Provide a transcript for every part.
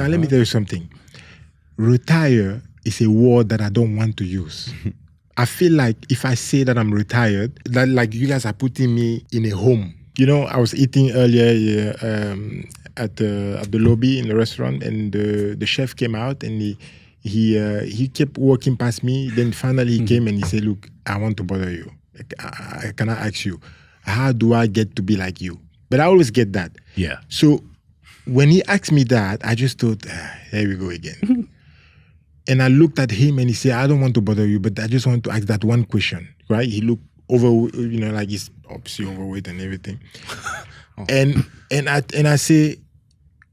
Now, let me tell you something. Retire is a word that I don't want to use. I feel like if I say that I'm retired, that like you guys are putting me in a home. You know, I was eating earlier at the lobby in the restaurant, and the chef came out, and he kept walking past me. Then finally he came and he said, "Look, I want to bother you. Can I ask you, how do I get to be like you?" But I always get that. Yeah. So when he asked me that, I just thought, here we go again. And I looked at him and he said, "I don't want to bother you, but I just want to ask that one question," right? He looked over, you know, like he's obviously overweight and everything. Oh. And I say,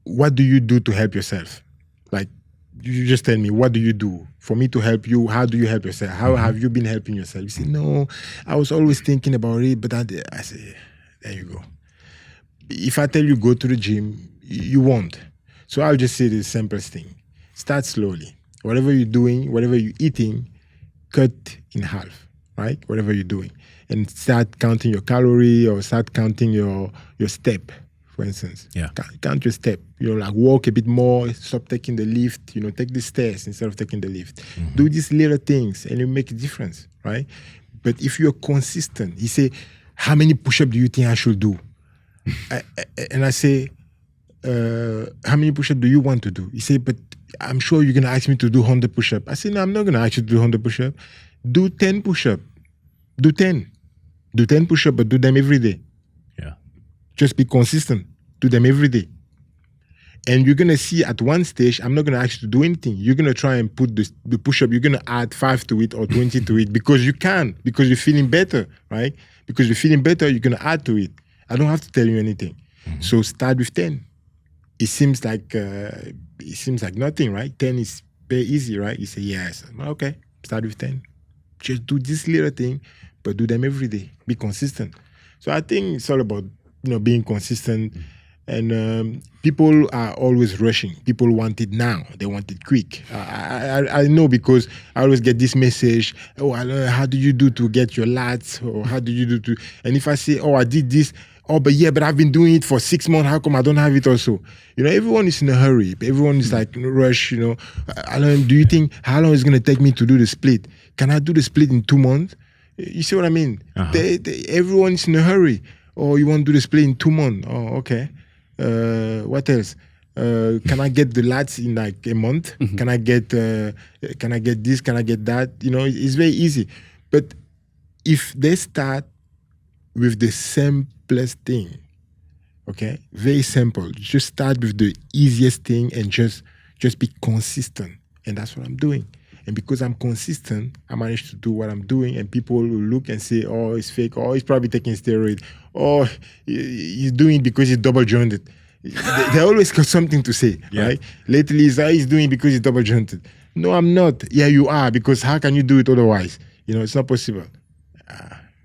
"What do you do to help yourself? Like, you just tell me, what do you do for me to help you? How do you help yourself? How have you been helping yourself?" He said, "No, I was always thinking about it, but I say, there you go. If I tell you go to the gym, you won't. So I'll just say the simplest thing. Start slowly. Whatever you're doing, whatever you're eating, cut in half, right? Whatever you're doing. And start counting your calorie or start counting your step, for instance. Yeah. Count your step. You know, like walk a bit more, stop taking the lift, you know, take the stairs instead of taking the lift. Do these little things and you make a difference, right? But if you're consistent, he say, "How many push-ups do you think I should do?" And I say, "How many push-ups do you want to do?" He say, "But I'm sure you're going to ask me to do 100 push-ups." I say, "No, I'm not going to ask you to do 100 push-ups. Do 10 push-ups. Do 10. Do 10 push-ups, but do them every day." Yeah. Just be consistent. Do them every day. And you're going to see at one stage, I'm not going to ask you to do anything. You're going to try and put the push-up, you're going to add 5 to it or 20 to it because you can, because you're feeling better, right? Because you're feeling better, you're going to add to it. I don't have to tell you anything. So start with 10. It seems like nothing, right? 10 is very easy, right? You say, yes. Okay, start with 10. Just do this little thing, but do them every day. Be consistent. So I think it's all about, you know, being consistent. And people are always rushing. People want it now. They want it quick. I know because I always get this message, "Oh, how do you do to get your lats?" Or "How do you do to..." And if I say, "Oh, I did this," "Oh, but yeah, but I've been doing it for 6 months. How come I don't have it also?" You know, everyone is in a hurry. Everyone is like in a rush, you know. "Alain, do you think, how long is it going to take me to do the split? Can I do the split in 2 months?" You see what I mean? Everyone is in a hurry. "Oh, you want to do the split in 2 months? Oh, okay. What else? Can I get the lats in like a month? Can I get this? Can I get that?" You know, it's very easy. But if they start with the simplest thing, okay, very simple. Just start with the easiest thing and just be consistent. And that's what I'm doing. And because I'm consistent, I managed to do what I'm doing. And people will look and say, "Oh, it's fake. Oh, he's probably taking steroid. Oh, he's doing it because he's double jointed." They always got something to say, right? Lately, he's doing it because he's double jointed. No, I'm not. Yeah, you are, because how can you do it otherwise? You know, it's not possible.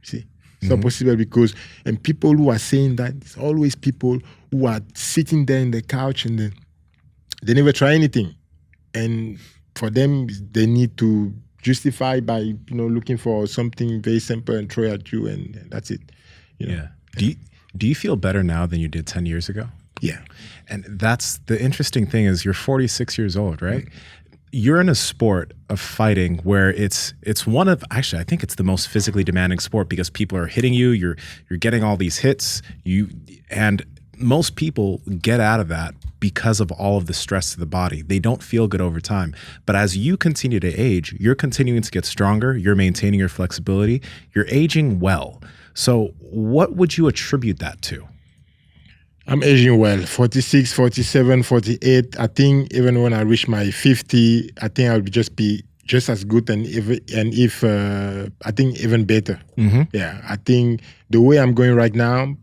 See, it's not possible because, and people who are saying that, it's always people who are sitting there in the couch and they never try anything. And for them, they need to justify by, you know, looking for something very simple and throw at you, and that's it. You know? Yeah. Do you feel better now than you did 10 years ago? Yeah. And that's the interesting thing is you're 46 years old, right? You're in a sport of fighting where it's one of, actually, I think it's the most physically demanding sport because people are hitting you, you're getting all these hits, and most people get out of that because of all of the stress to the body. They don't feel good over time. But as you continue to age, you're continuing to get stronger, you're maintaining your flexibility, you're aging well. So what would you attribute that to? I'm aging well, 46, 47, 48. I think even when I reach my 50, I think I'll just be just as good and if I think even better. Yeah, I think the way I'm going right now,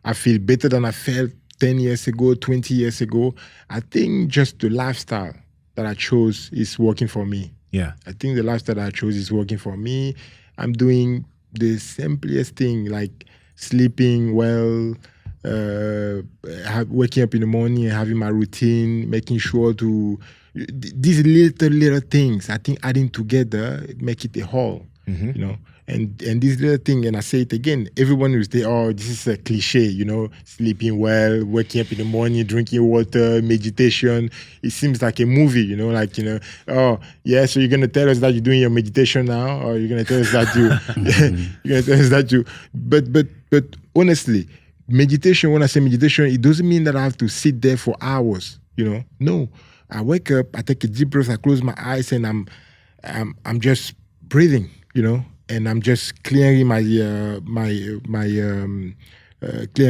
I feel better than I felt 10 years ago, 20 years ago. I think just the lifestyle that I chose is working for me. Yeah. I think the lifestyle that I chose is working for me. I'm doing the simplest thing, like sleeping well, waking up in the morning and having my routine, making sure to these little things. I think adding together make it a whole, you know. And this little thing, and I say it again, everyone will say, oh, this is a cliche, you know, sleeping well, waking up in the morning, drinking water, meditation. It seems like a movie, you know, like, you know, oh, yeah, so you're going to tell us that you're doing your meditation now, or you're going to tell us that you're going to tell us that you, but honestly, meditation, when I say meditation, it doesn't mean that I have to sit there for hours, you know, no. I wake up, I take a deep breath, I close my eyes, and I'm just breathing, you know, and I'm just clearing clearing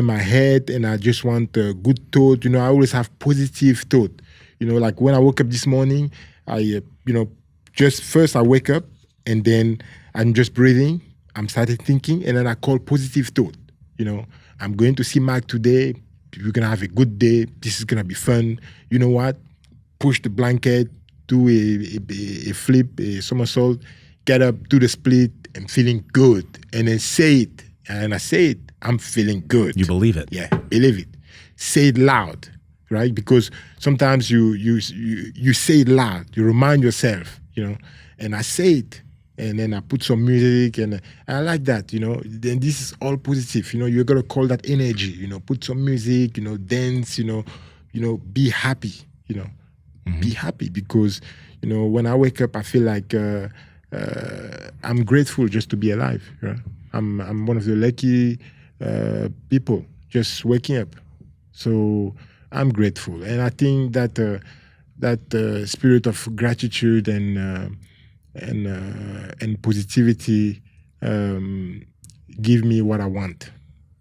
my head, and I just want a good thought. You know, I always have positive thought. You know, like when I woke up this morning, I, you know, just first I wake up, and then I'm just breathing. I'm started thinking, and then I call positive thought. You know, I'm going to see Mark today. We're gonna have a good day. This is gonna be fun. You know what? Push the blanket, do a flip, a somersault, get up, do the split, and feeling good. And then say it. And I say it, I'm feeling good. You believe it. Yeah, believe it. Say it loud, right? Because sometimes you say it loud. You remind yourself, you know. And I say it. And then I put some music, and I like that, you know. Then this is all positive, you know. You're gonna call that energy, you know. Put some music, you know, dance, you know, be happy, you know. Be happy, because, you know, when I wake up, I feel like I'm grateful just to be alive. Right? I'm one of the lucky people just waking up. So I'm grateful, and I think that that spirit of gratitude and positivity give me what I want.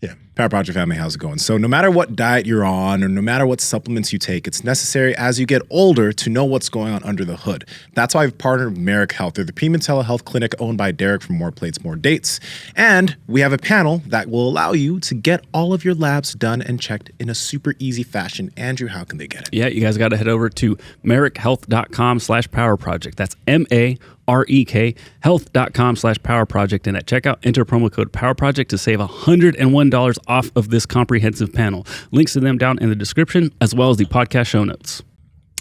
Yeah. Power Project family, how's it going? So no matter what diet you're on, or no matter what supplements you take, it's necessary as you get older to know what's going on under the hood. That's why I've partnered with Merrick Health. They're the premium telehealth clinic owned by Derek from More Plates, More Dates. And we have a panel that will allow you to get all of your labs done and checked in a super easy fashion. Andrew, how can they get it? Yeah, you guys got to head over to merrickhealth.com/power project. That's MAREK health.com/power project. And at checkout, enter promo code Power Project to save $101 off of this comprehensive panel. Links to them down in the description, as well as the podcast show notes.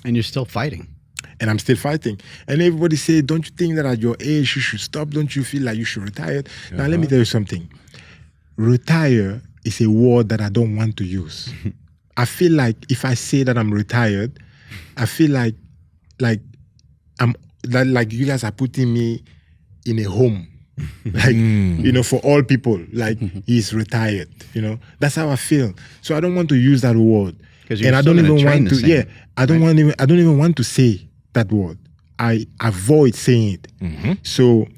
And you're still fighting. And I'm still fighting. And everybody say, don't you think that at your age you should stop? Don't you feel like you should retire? Now, let me tell you something. Retire is a word that I don't want to use. I feel like if I say that I'm retired, I feel like you guys are putting me in a home. Like, you know, for all people, like he's retired, you know. That's how I feel. So I don't want to use that word. And I don't even want to, I don't even want to say that word. I avoid saying it. So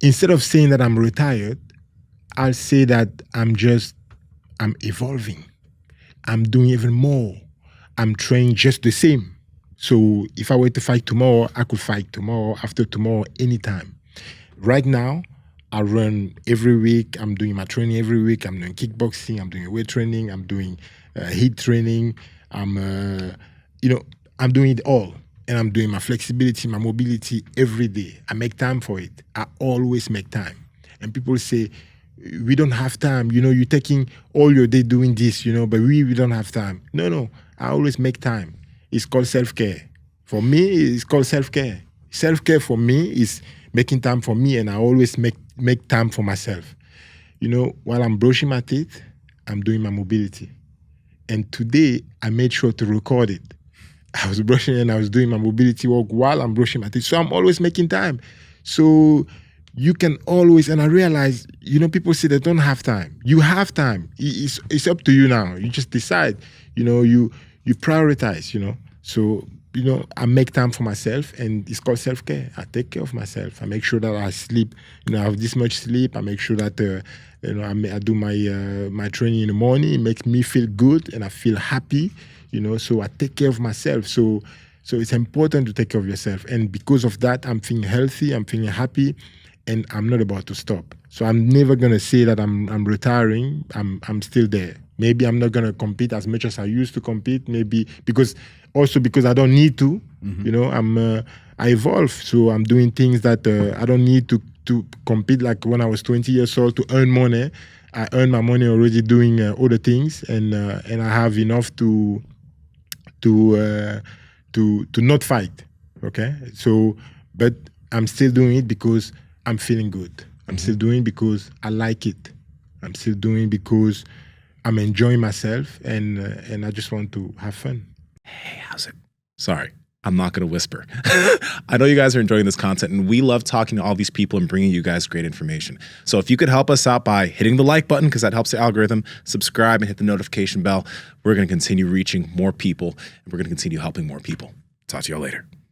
instead of saying that I'm retired, I'll say that I'm evolving. I'm doing even more. I'm training just the same. So if I were to fight tomorrow, I could fight tomorrow, after tomorrow, anytime. Right now, I run every week. I'm doing my training every week. I'm doing kickboxing. I'm doing weight training. I'm doing heat training. I'm doing it all. And I'm doing my flexibility, my mobility every day. I make time for it. I always make time. And people say, we don't have time. You know, you're taking all your day doing this, you know, but we don't have time. No. I always make time. It's called self-care. For me, it's called self-care. Self-care for me is making time for me, and I always make time for myself. You know, while I'm brushing my teeth, I'm doing my mobility. And today, I made sure to record it. I was brushing and I was doing my mobility work while I'm brushing my teeth. So I'm always making time. So you can always, and I realize, you know, people say they don't have time. You have time. It's up to you now. You just decide, you know, you prioritize, you know. So, you know, I make time for myself, and it's called self-care. I take care of myself. I make sure that I sleep, you know, I have this much sleep. I make sure that, you know, I do my training in the morning. It makes me feel good, and I feel happy, you know, so I take care of myself. So it's important to take care of yourself. And because of that, I'm feeling healthy, I'm feeling happy, and I'm not about to stop. So I'm never going to say that I'm retiring. I'm still there. Maybe I'm not going to compete as much as I used to compete, maybe because I don't need to, you know, I evolve. So I'm doing things that I don't need to compete like when I was 20 years old to earn money. I earn my money already doing other things, and I have enough to not fight. Okay. So, but I'm still doing it because I'm feeling good. I'm still doing because I like it. I'm still doing because I'm enjoying myself, and I just want to have fun. Hey, how's it? Sorry, I'm not going to whisper. I know you guys are enjoying this content, and we love talking to all these people and bringing you guys great information. So if you could help us out by hitting the like button, because that helps the algorithm, subscribe and hit the notification bell, we're going to continue reaching more people, and we're going to continue helping more people. Talk to y'all later.